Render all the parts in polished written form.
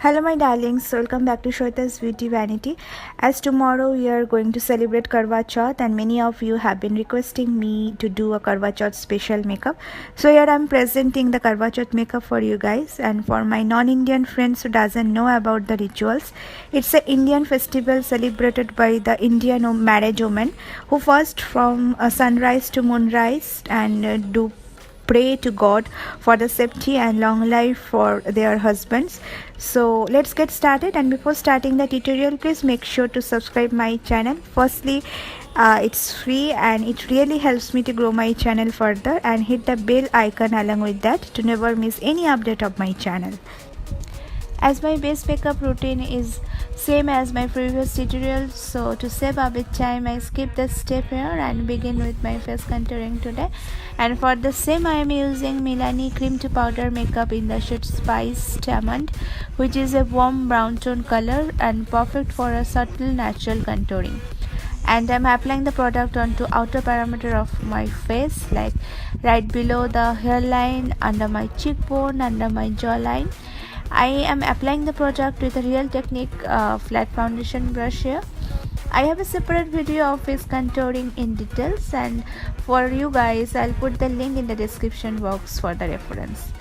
Hello my darlings, welcome back to Sweta's Beauty Vanity. As tomorrow we are going to celebrate Karwachauth and many of you have been requesting me to do a Karwachauth special makeup. So here I am presenting the Karwachauth makeup for you guys, and for my non-Indian friends who doesn't know about the rituals, it's an Indian festival celebrated by the Indian marriage women who fast from sunrise to moonrise and do pray to God for the safety and long life for their husbands. So let's get started, and before starting the tutorial, please make sure to subscribe my channel. Firstly, it's free and it really helps me to grow my channel further, and hit the bell icon along with that to never miss any update of my channel. As my base makeup routine is same as my previous tutorials, so to save a bit time I skip this step here and begin with my face contouring today. And for the same I am using Milani cream to powder makeup in the shade Spiced Almond, which is a warm brown tone color and perfect for a subtle natural contouring. And I'm applying the product onto outer perimeter of my face, like right below the hairline, under my cheekbone, under my jawline. I am applying the product with a Real Technique flat foundation brush here. I have a separate video of face contouring in details, and for you guys I'll put the link in the description box for the reference.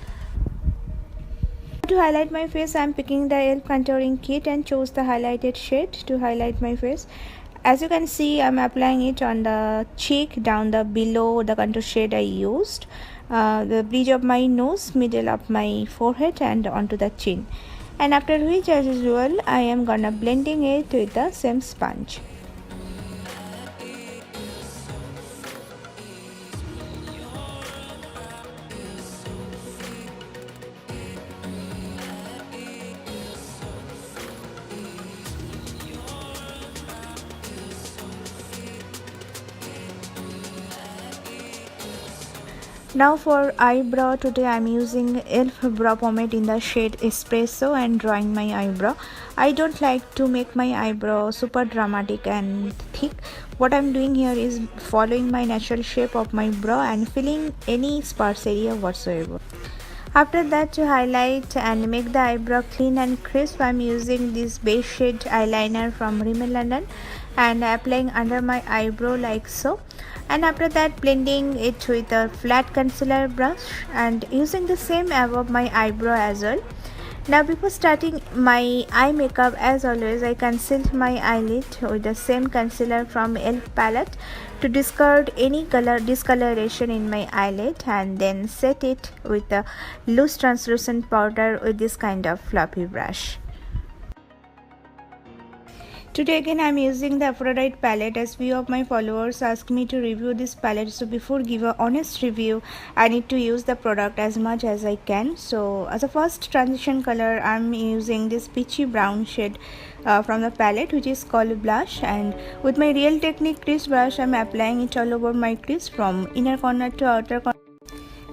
To highlight my face, I'm picking the ELF contouring kit and chose the highlighted shade to highlight my face. As you can see, I'm applying it on the cheek, down the below the contour shade I used, the bridge of my nose, middle of my forehead, and onto the chin. And after which, as usual, I am gonna blending it with the same sponge. Now for eyebrow, today I am using ELF brow pomade in the shade Espresso and drawing my eyebrow. I don't like to make my eyebrow super dramatic and thick. What I am doing here is following my natural shape of my brow and filling any sparse area whatsoever. After that, to highlight and make the eyebrow clean and crisp, I am using this beige shade eyeliner from Rimmel London and applying under my eyebrow like so. And after that, blending it with a flat concealer brush and using the same above my eyebrow as well. Now before starting my eye makeup, as always, I concealed my eyelid with the same concealer from ELF palette to discard any color discoloration in my eyelid, and then set it with a loose translucent powder with this kind of fluffy brush. Today again I am using the Aphrodite palette, as few of my followers asked me to review this palette. So before give a honest review, I need to use the product as much as I can. So as a first transition color, I am using this peachy brown shade from the palette, which is called Blush, and with my Real Technique crease brush I am applying it all over my crease from inner corner to outer corner.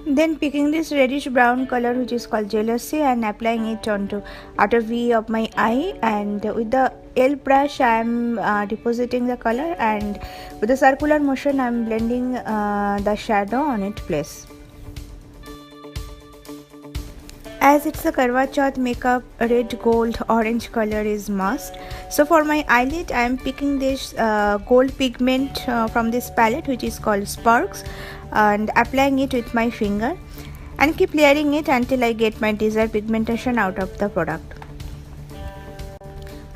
Then picking this reddish brown color, which is called Jealousy, and applying it onto outer V of my eye, and with the ELF brush I am depositing the color, and with the circular motion I am blending the shadow on its place. As it's a Karwachauth makeup, red, gold, orange color is must. So for my eyelid, I am picking this gold pigment from this palette, which is called Sparks, and applying it with my finger and keep layering it until I get my desired pigmentation out of the product.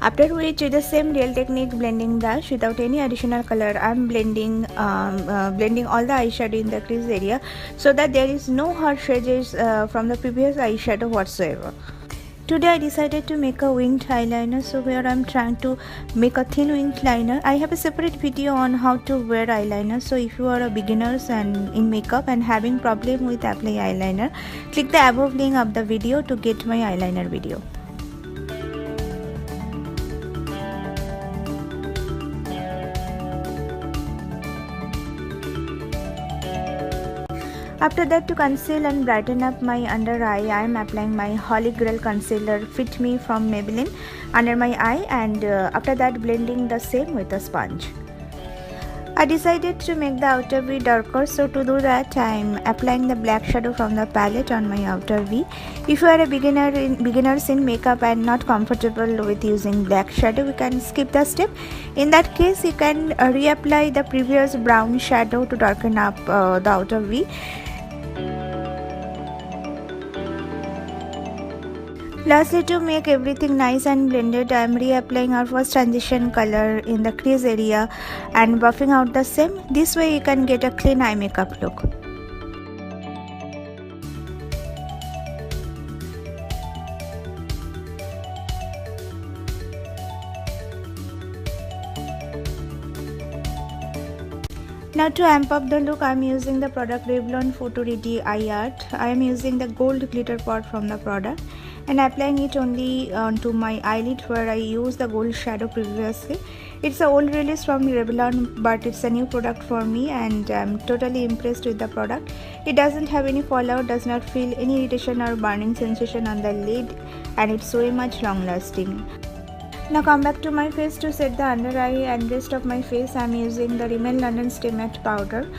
After which, with the same Real Technique blending brush without any additional color, I am blending all the eyeshadow in the crease area so that there is no harsh edges from the previous eyeshadow whatsoever. Today I decided to make a winged eyeliner, so here I am trying to make a thin winged liner. I have a separate video on how to wear eyeliner, so if you are a beginners and in makeup and having problem with applying eyeliner, click the above link of the video to get my eyeliner video. After that, to conceal and brighten up my under eye, I am applying my Holy Grail concealer Fit Me from Maybelline under my eye, and after that blending the same with a sponge. I decided to make the outer V darker, so to do that I am applying the black shadow from the palette on my outer V. If you are a beginners in makeup and not comfortable with using black shadow, you can skip the step. In that case, you can reapply the previous brown shadow to darken up the outer V. Lastly, to make everything nice and blended, I am reapplying our first transition color in the crease area and buffing out the same. This way you can get a clean eye makeup look. Now to amp up the look, I am using the product Revlon Photo Ready Eye Art. I am using the gold glitter pot from the product and applying it only onto my eyelid where I used the gold shadow previously. It's an old release from Revlon, but it's a new product for me and I'm totally impressed with the product. It doesn't have any fallout, does not feel any irritation or burning sensation on the lid, and it's way much long lasting. Now come back to my face. To set the under eye and rest of my face, I am using the Rimmel London Stay Matte powder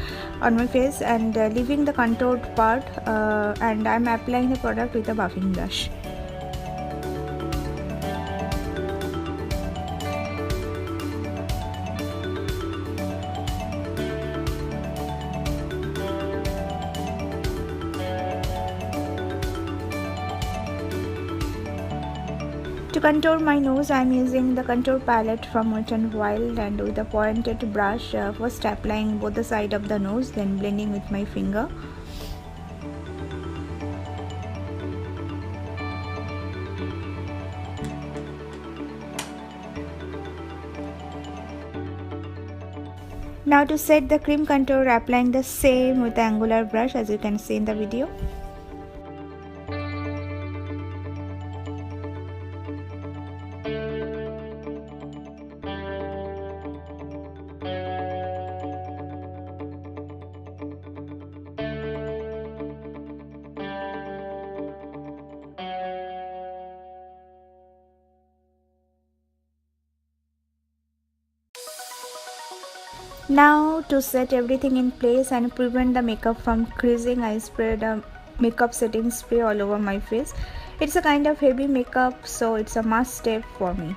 on my face and leaving the contoured part, and I am applying the product with a buffing brush. To contour my nose, I am using the contour palette from Wet n Wild and with a pointed brush, first applying both the side of the nose, then blending with my finger. Now to set the cream contour, applying the same with the angular brush as you can see in the video. Now to set everything in place and prevent the makeup from creasing, I sprayed a makeup setting spray all over my face. It's a kind of heavy makeup, so it's a must step for me.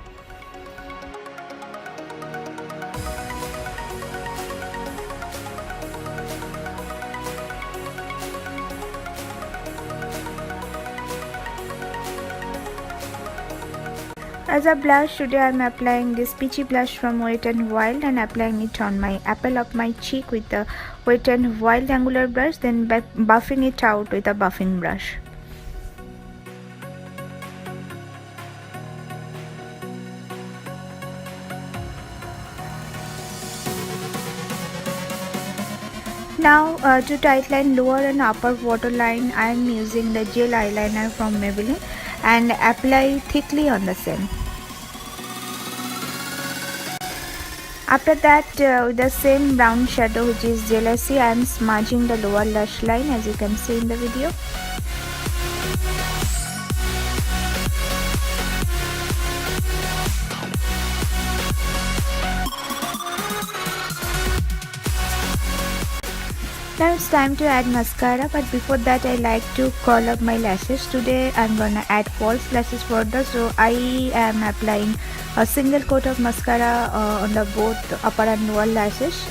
As a blush, today I am applying this peachy blush from Wet n Wild and applying it on my apple of my cheek with the Wet n Wild angular brush, then buffing it out with a buffing brush. Now to tightline lower and upper waterline, I am using the gel eyeliner from Maybelline and apply thickly on the same. After that, with the same brown shadow which is Jealousy, I am smudging the lower lash line as you can see in the video. Now it's time to add mascara, but before that I like to curl up my lashes. Today I'm gonna add false lashes further, so I am applying a single coat of mascara on the both upper and lower lashes.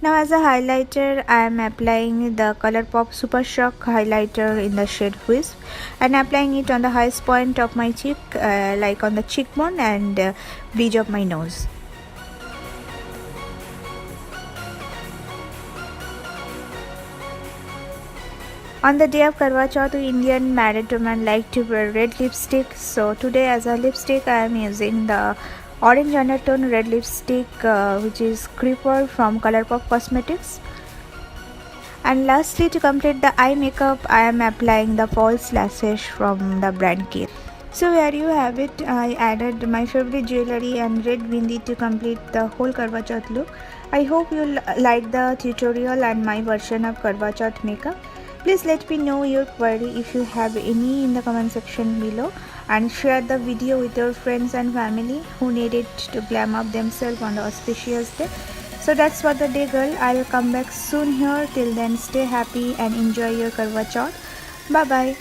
Now as a highlighter, I am applying the Colourpop Super Shock highlighter in the shade Wisp and applying it on the highest point of my cheek, like on the cheekbone and bridge of my nose. On the day of Karwachauth, Indian married women like to wear red lipstick. So today as a lipstick, I am using the orange undertone red lipstick, which is Creeper from Colourpop Cosmetics. And lastly, to complete the eye makeup, I am applying the false lashes from the brand Kate. So here you have it. I added my favorite jewelry and red bindi to complete the whole Karwachauth look. I hope you like the tutorial and my version of Karwachauth makeup. Please let me know your query if you have any in the comment section below, and share the video with your friends and family who need it to glam up themselves on the auspicious day. So that's for the day, girl. I'll come back soon here. Till then, stay happy and enjoy your Karwa Chauth. Bye bye.